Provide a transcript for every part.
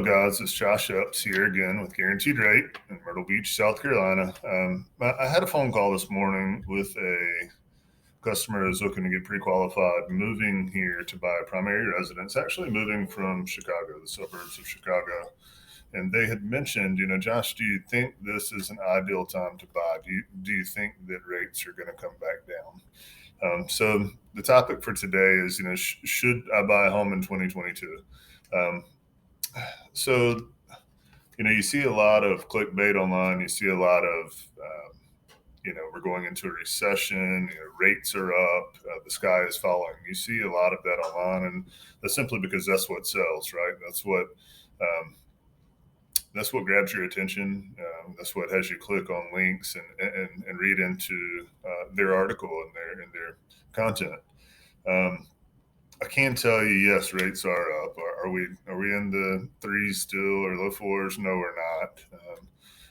guys, it's Josh Epps here again with Guaranteed Rate in Myrtle Beach, South Carolina. I had a phone call this morning with a customer who's looking to get pre-qualified, moving here to buy a primary residence, actually moving from Chicago, the suburbs of Chicago. And they had mentioned, Josh, do you think this is an ideal time to buy? Do you think that rates are going to come back down? So the topic for today is, should I buy a home in 2022? So, you see a lot of clickbait online. You see a lot of, we're going into a recession, rates are up, the sky is falling. You see a lot of that online, and that's simply because that's what sells, right? That's what grabs your attention. That's what has you click on links and read into their article and their content. I can tell you, yes, rates are up. Are we in the threes still or low fours? No, we're not.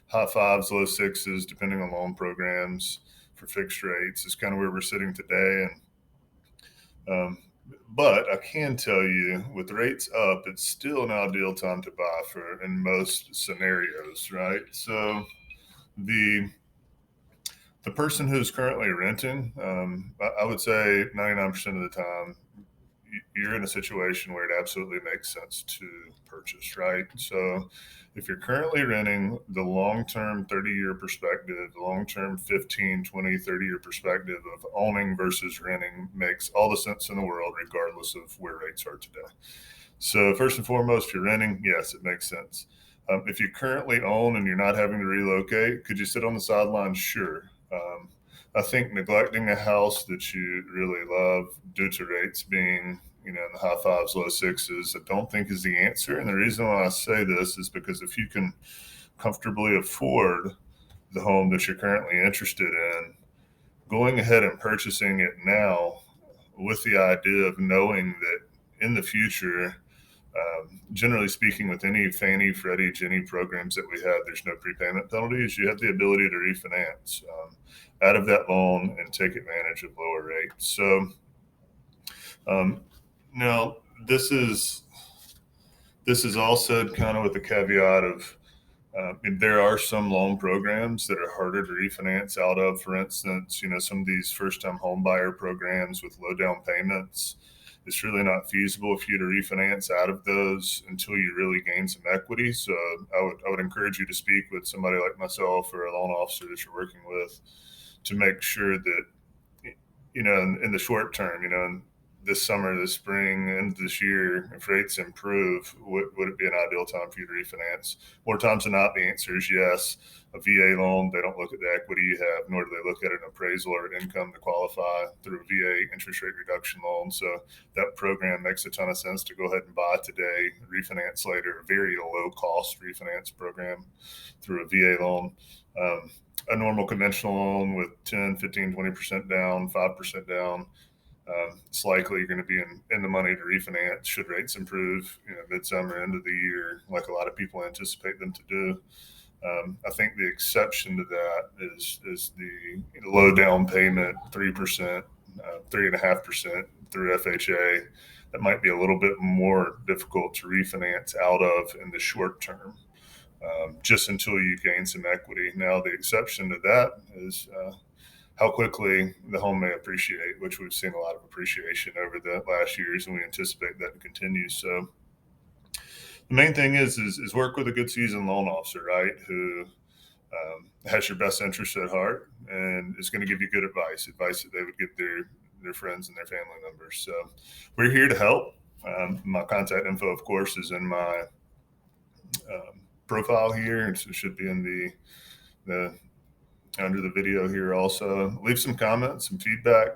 High fives, low sixes, depending on loan programs for fixed rates is kind of where we're sitting today. And but I can tell you, with rates up, it's still an ideal time to buy in most scenarios, right? So the person who's currently renting, I would say 99% of the time, you're in a situation where it absolutely makes sense to purchase, right? So if you're currently renting, the long-term 30-year perspective, the long-term 15, 20, 30-year perspective of owning versus renting makes all the sense in the world, regardless of where rates are today. So first and foremost, if you're renting, yes, it makes sense. If you currently own and you're not having to relocate, could you sit on the sidelines? Sure. I think neglecting a house that you really love due to rates being, in the high fives, low sixes, I don't think is the answer. And the reason why I say this is because if you can comfortably afford the home that you're currently interested in, going ahead and purchasing it now with the idea of knowing that in the future, generally speaking, with any Fannie, Freddie, Ginnie programs that we have, there's no prepayment penalties. You have the ability to refinance out of that loan and take advantage of lower rates. So now this is all said kind of with the caveat of there are some loan programs that are harder to refinance out of. For instance, some of these first-time home buyer programs with low down payments. It's really not feasible for you to refinance out of those until you really gain some equity. So I would encourage you to speak with somebody like myself or a loan officer that you're working with to make sure that, in the short term, this summer, this spring, and this year, if rates improve, would it be an ideal time for you to refinance? More times than not, the answer is yes. A VA loan, they don't look at the equity you have, nor do they look at an appraisal or income to qualify through a VA interest rate reduction loan. So that program makes a ton of sense to go ahead and buy today, refinance later. A very low cost refinance program through a VA loan. A normal conventional loan with 10, 15, 20% down, 5% down. It's likely you're going to be in the money to refinance should rates improve, midsummer, end of the year, like a lot of people anticipate them to do. I think the exception to that is the low down payment, 3%, 3.5% through FHA. That might be a little bit more difficult to refinance out of in the short term, just until you gain some equity. Now, the exception to that is how quickly the home may appreciate, which we've seen a lot of appreciation over the last years, and we anticipate that to continue. So the main thing is work with a good seasoned loan officer, right, who has your best interest at heart and is going to give you good advice that they would give their friends and their family members. So we're here to help. My contact info, of course, is in my profile here. It should be in the under the video here also. Leave some comments, some feedback.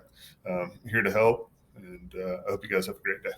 Here to help, and I hope you guys have a great day.